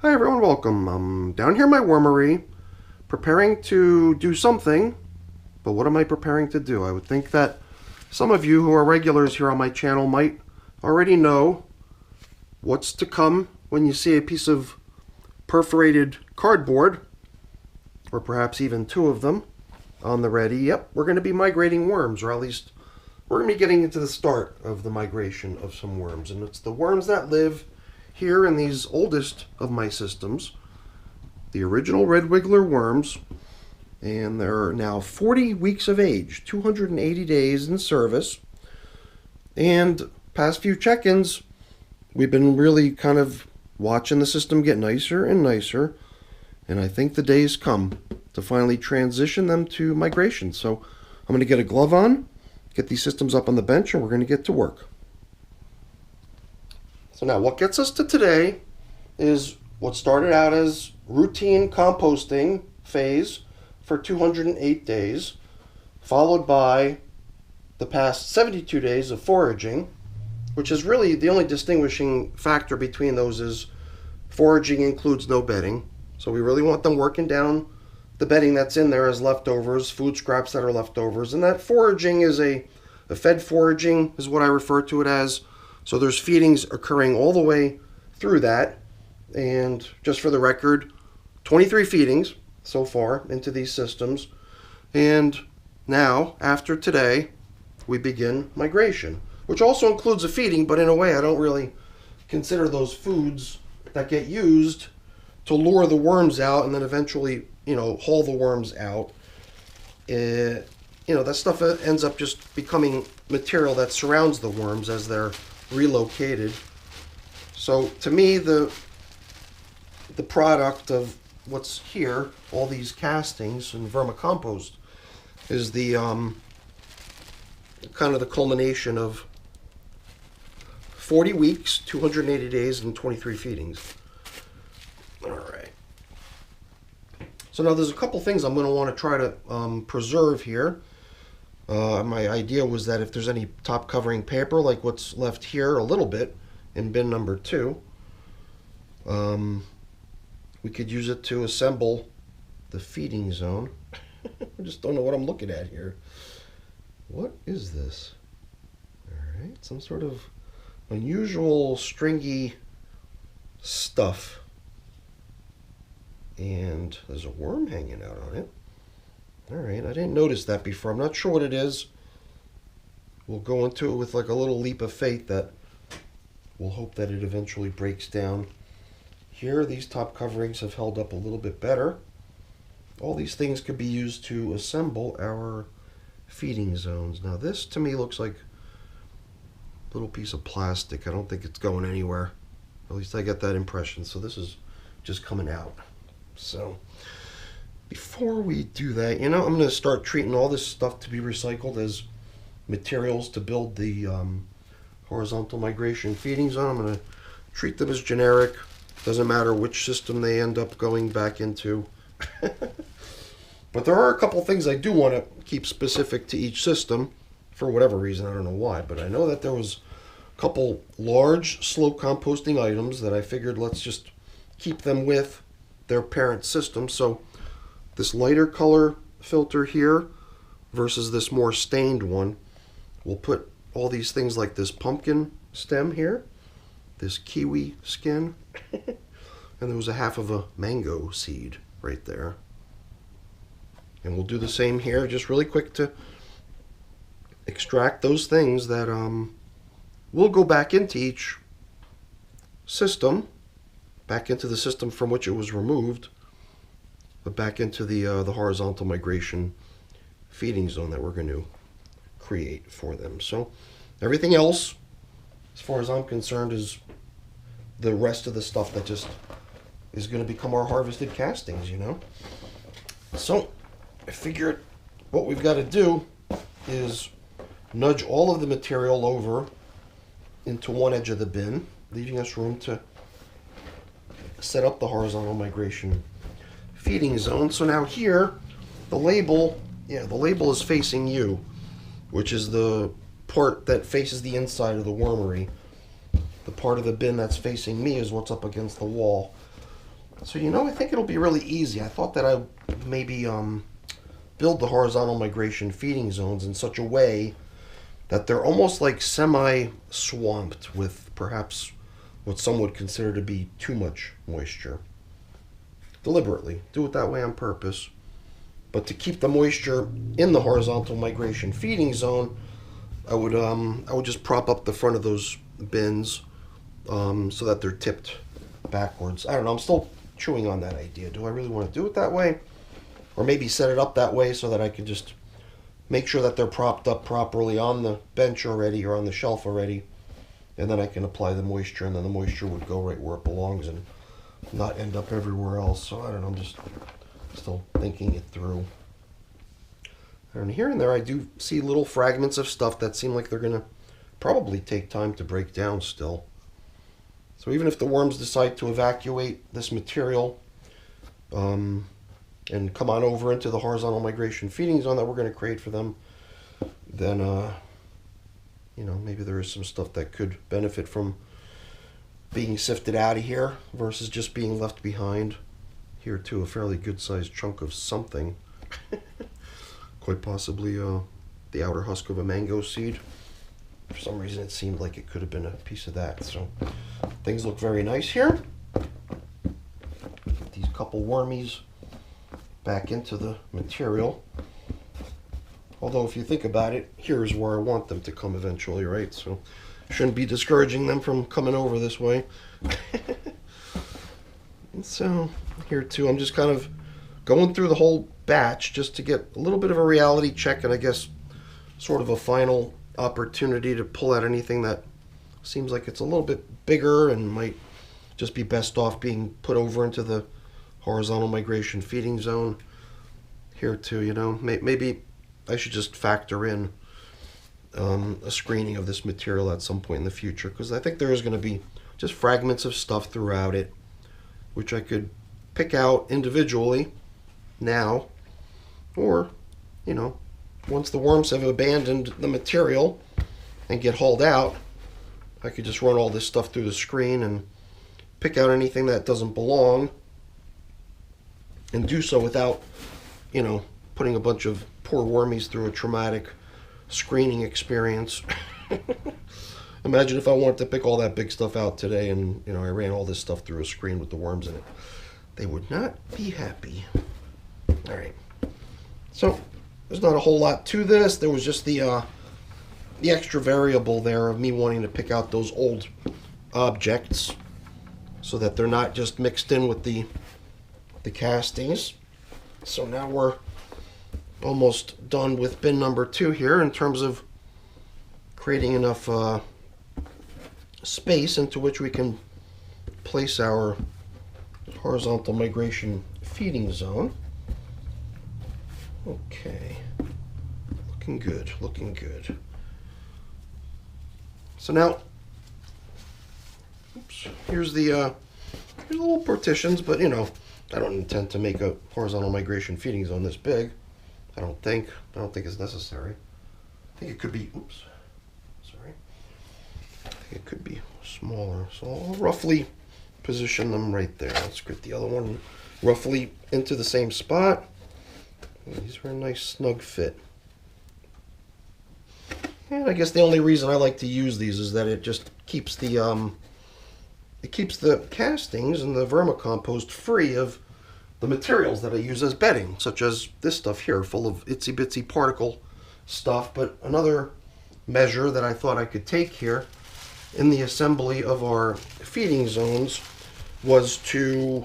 Hi everyone, welcome. I'm down here in my wormery, preparing to do something, but what am I preparing to do? I would think that some of you who are regulars here on my channel might already know what's to come when you see a piece of perforated cardboard, or perhaps even two of them, on the ready. Yep, we're going to be migrating worms, or at least we're going to be getting into the start of the migration of some worms, and it's the worms that live here in these oldest of my systems, the original red wiggler worms, and they're now 40 weeks of age, 280 days in service. And past few check-ins, we've been really kind of watching the system get nicer and nicer, and I think the day's come to finally transition them to migration. So I'm going to get a glove on, get these systems up on the bench, and we're going to get to work. So now what gets us to today is what started out as routine composting phase for 208 days, followed by the past 72 days of foraging, which is really the only distinguishing factor between those is foraging includes no bedding. So we really want them working down the bedding that's in there as leftovers, food scraps that are leftovers, and that foraging is a fed foraging is what I refer to it as. So there's feedings occurring all the way through that. And just for the record, 23 feedings so far into these systems. And now, after today, we begin migration, which also includes a feeding, but in a way I don't really consider those foods that get used to lure the worms out and then eventually, haul the worms out. That stuff ends up just becoming material that surrounds the worms as they're relocated. So to me, the product of what's here, all these castings and vermicompost, is the kind of the culmination of 40 weeks, 280 days, and 23 feedings. All right. So now there's a couple things I'm going to want to try to preserve here. My idea was that if there's any top covering paper, like what's left here a little bit in bin number 2, we could use it to assemble the feeding zone. I just don't know what I'm looking at here. What is this? All right, some sort of unusual stringy stuff. And there's a worm hanging out on it. All right, I didn't notice that before. I'm not sure what it is. We'll go into it with like a little leap of faith that we'll hope that it eventually breaks down. Here, these top coverings have held up a little bit better. All these things could be used to assemble our feeding zones. Now this to me looks like a little piece of plastic. I don't think it's going anywhere. At least I get that impression. So this is just coming out. So before we do that, I'm going to start treating all this stuff to be recycled as materials to build the horizontal migration feeding zone. I'm going to treat them as generic. Doesn't matter which system they end up going back into. But there are a couple things I do want to keep specific to each system for whatever reason. I don't know why, but I know that there was a couple large slow composting items that I figured let's just keep them with their parent system. So this lighter color filter here versus this more stained one, we'll put all these things like this pumpkin stem here, this kiwi skin, and there was a half of a mango seed right there. And we'll do the same here, just really quick to extract those things that will go back into each system, back into the system from which it was removed, but back into the horizontal migration feeding zone that we're going to create for them. So everything else, as far as I'm concerned, is the rest of the stuff that just is going to become our harvested castings, So I figured what we've got to do is nudge all of the material over into one edge of the bin, leaving us room to set up the horizontal migration feeding zone. So now here, the label is facing you, which is the part that faces the inside of the wormery. The part of the bin that's facing me is what's up against the wall. So, you know, I think it'll be really easy. I thought that I maybe build the horizontal migration feeding zones in such a way that they're almost like semi-swamped with perhaps what some would consider to be too much moisture. Deliberately. Do it that way on purpose. But to keep the moisture in the horizontal migration feeding zone, I would just prop up the front of those bins so that they're tipped backwards. I don't know. I'm still chewing on that idea. Do I really want to do it that way? Or maybe set it up that way so that I can just make sure that they're propped up properly on the bench already or on the shelf already. And then I can apply the moisture, and then the moisture would go right where it belongs and not end up everywhere else. So I don't know. I'm just still thinking it through. And here and there I do see little fragments of stuff that seem like they're going to probably take time to break down still. So even if the worms decide to evacuate this material and come on over into the horizontal migration feeding zone that we're going to create for them, then you know, maybe there is some stuff that could benefit from being sifted out of here versus just being left behind. Here too, a fairly good sized chunk of something. Quite possibly the outer husk of a mango seed. For some reason it seemed like it could have been a piece of that. So things look very nice here. Get these couple wormies back into the material. Although if you think about it, here's where I want them to come eventually, right? So shouldn't be discouraging them from coming over this way. And so here too, I'm just kind of going through the whole batch just to get a little bit of a reality check, and I guess sort of a final opportunity to pull out anything that seems like it's a little bit bigger and might just be best off being put over into the horizontal migration feeding zone. Here too, you know, maybe I should just factor in a screening of this material at some point in the future, because I think there is going to be just fragments of stuff throughout it, which I could pick out individually now, or, you know, once the worms have abandoned the material and get hauled out, I could just run all this stuff through the screen and pick out anything that doesn't belong, and do so without, you know, putting a bunch of poor wormies through a traumatic screening experience. Imagine if I wanted to pick all that big stuff out today and, you know, I ran all this stuff through a screen with the worms in it. They would not be happy. All right. So there's not a whole lot to this. There was just the extra variable there of me wanting to pick out those old objects so that they're not just mixed in with the castings. So now we're almost done with bin number 2 here in terms of creating enough space into which we can place our horizontal migration feeding zone. Okay, looking good, looking good. So now, oops, here's the little partitions, but you know, I don't intend to make a horizontal migration feeding zone this big. I don't think it's necessary. I think it could be, oops, sorry. I think it could be smaller. So I'll roughly position them right there. Let's get the other one roughly into the same spot. These are a nice snug fit. And I guess the only reason I like to use these is that it just keeps the castings and the vermicompost free of the materials that I use as bedding, such as this stuff here, full of itsy bitsy particle stuff. But another measure that I thought I could take here in the assembly of our feeding zones was to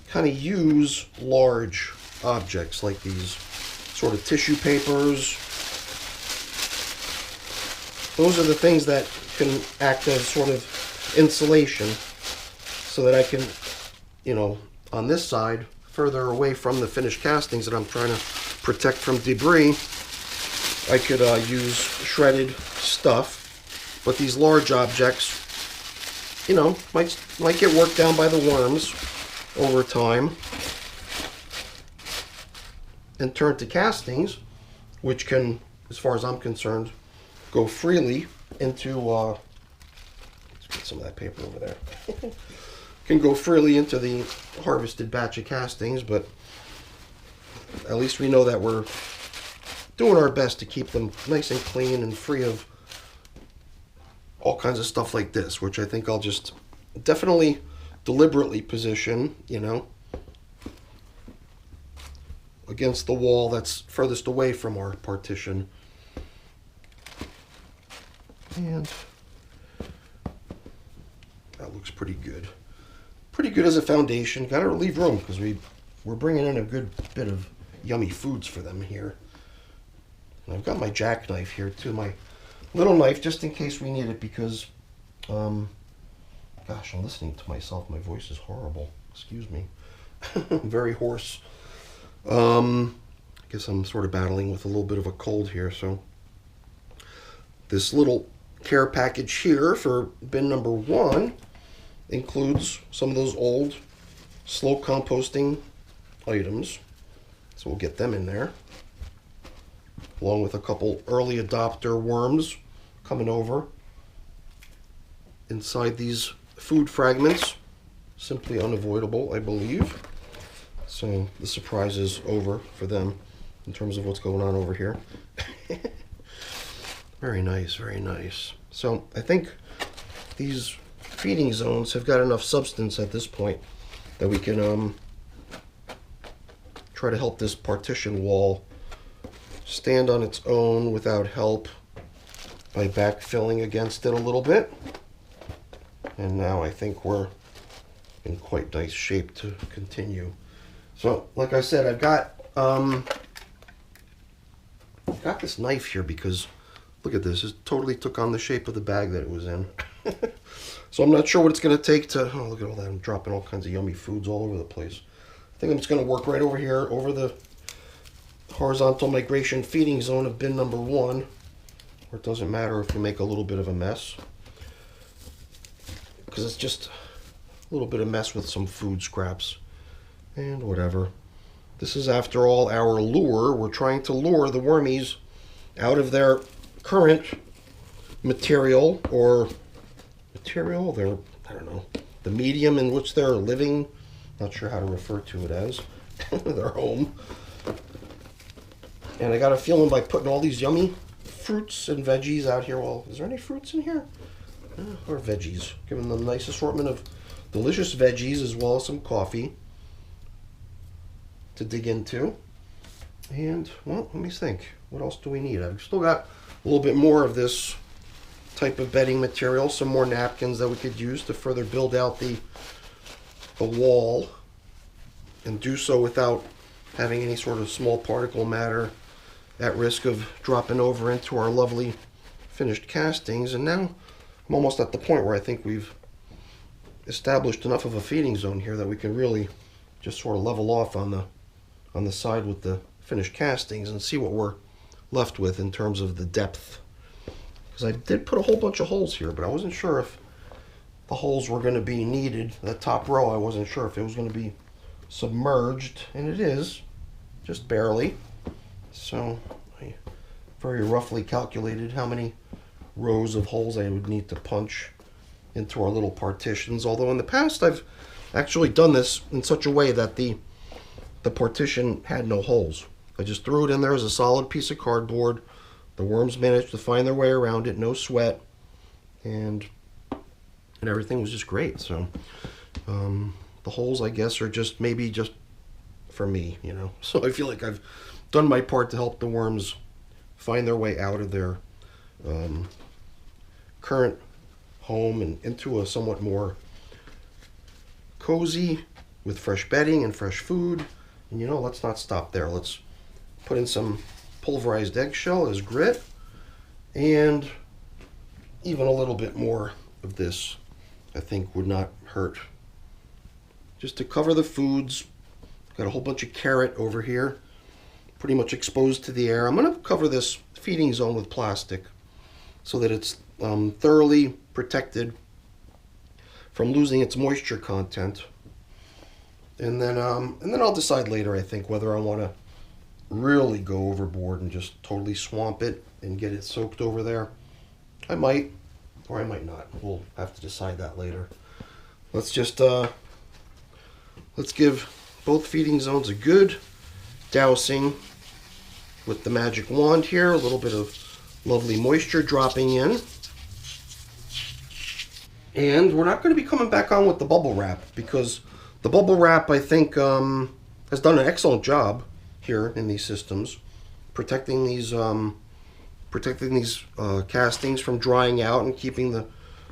kind of use large objects like these sort of tissue papers. Those are the things that can act as sort of insulation so that I can, you know, on this side, further away from the finished castings that I'm trying to protect from debris, I could use shredded stuff. But these large objects, you know, might get worked down by the worms over time and turn to castings, which can, as far as I'm concerned, go freely into, let's get some of that paper over there, can go freely into the harvested batch of castings, but at least we know that we're doing our best to keep them nice and clean and free of all kinds of stuff like this, which I think I'll just definitely deliberately position, you know, against the wall that's furthest away from our partition. And that looks pretty good. Pretty good as a foundation. Gotta leave room because we're bringing in a good bit of yummy foods for them here. And I've got my jackknife here too, my little knife, just in case we need it, because, gosh, I'm listening to myself. My voice is horrible. Excuse me. Very hoarse. I guess I'm sort of battling with a little bit of a cold here, so this little care package here for bin number 1 includes some of those old slow composting items, so we'll get them in there, along with a couple early adopter worms coming over inside these food fragments. Simply unavoidable, I believe. So the surprise is over for them in terms of what's going on over here. Very nice, very nice. So I think these feeding zones have got enough substance at this point that we can try to help this partition wall stand on its own without help by backfilling against it a little bit. And now I think we're in quite nice shape to continue. So, like I said, I've got this knife here because look at this. It totally took on the shape of the bag that it was in. So I'm not sure what it's going to take to... Oh, look at all that. I'm dropping all kinds of yummy foods all over the place. I think I'm just going to work right over here, over the horizontal migration feeding zone of bin number 1. Where it doesn't matter if we make a little bit of a mess, because it's just a little bit of mess with some food scraps and whatever. This is, after all, our lure. We're trying to lure the wormies out of their current material, or their, I don't know, the medium in which they're living. Not sure how to refer to it as. Their home. And I got a feeling by putting all these yummy fruits and veggies out here. Well, is there any fruits in here? Or veggies? Giving them a nice assortment of delicious veggies as well as some coffee to dig into. And, well, let me think. What else do we need? I've still got a little bit more of this type of bedding material, some more napkins that we could use to further build out the wall, and do so without having any sort of small particle matter at risk of dropping over into our lovely finished castings. And now I'm almost at the point where I think we've established enough of a feeding zone here that we can really just sort of level off on the side with the finished castings and see what we're left with in terms of the depth. Because I did put a whole bunch of holes here, but I wasn't sure if the holes were going to be needed. The top row, I wasn't sure if it was going to be submerged, and it is, just barely. So I very roughly calculated how many rows of holes I would need to punch into our little partitions. Although in the past I've actually done this in such a way that the partition had no holes. I just threw it in there as a solid piece of cardboard. The worms managed to find their way around it, no sweat, and everything was just great. So the holes, I guess, are just maybe just for me, you know. So I feel like I've done my part to help the worms find their way out of their current home and into a somewhat more cozy, with fresh bedding and fresh food. And you know, let's not stop there. Let's put in some pulverized eggshell as grit, and even a little bit more of this I think would not hurt. Just to cover the foods. Got a whole bunch of carrot over here, pretty much exposed to the air. I'm going to cover this feeding zone with plastic so that it's thoroughly protected from losing its moisture content. And then I'll decide later, I think, whether I want to really go overboard and just totally swamp it and get it soaked over there. I might, or I might not. We'll have to decide that later. let's just let's give both feeding zones a good dousing with the magic wand here. A little bit of lovely moisture dropping in. And we're not going to be coming back on with the bubble wrap, because the bubble wrap, I think, has done an excellent job here in these systems, protecting these castings from drying out and keeping the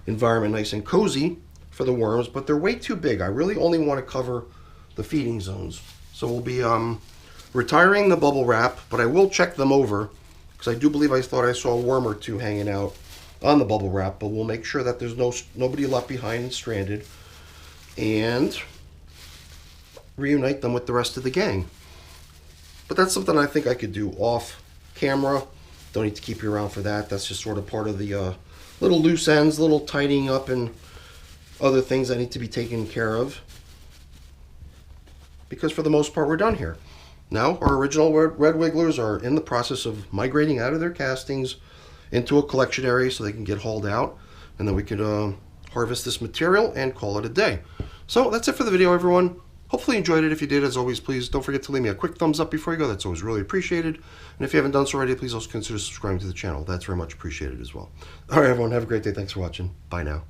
environment nice and cozy for the worms. But they're way too big. I really only want to cover the feeding zones. So we'll be retiring the bubble wrap, but I will check them over, because I do believe I thought I saw a worm or two hanging out on the bubble wrap, but we'll make sure that there's nobody left behind and stranded, and reunite them with the rest of the gang. But that's something I think I could do off camera. Don't need to keep you around for that. That's just sort of part of the little loose ends, little tidying up and other things that need to be taken care of, because for the most part we're done here. Now our original red wigglers are in the process of migrating out of their castings into a collection area so they can get hauled out, and then we could harvest this material and call it a day. So that's it for the video, everyone. Hopefully you enjoyed it. If you did, as always, please don't forget to leave me a quick thumbs up before you go. That's always really appreciated. And if you haven't done so already, please also consider subscribing to the channel. That's very much appreciated as well. All right, everyone, have a great day. Thanks for watching. Bye now.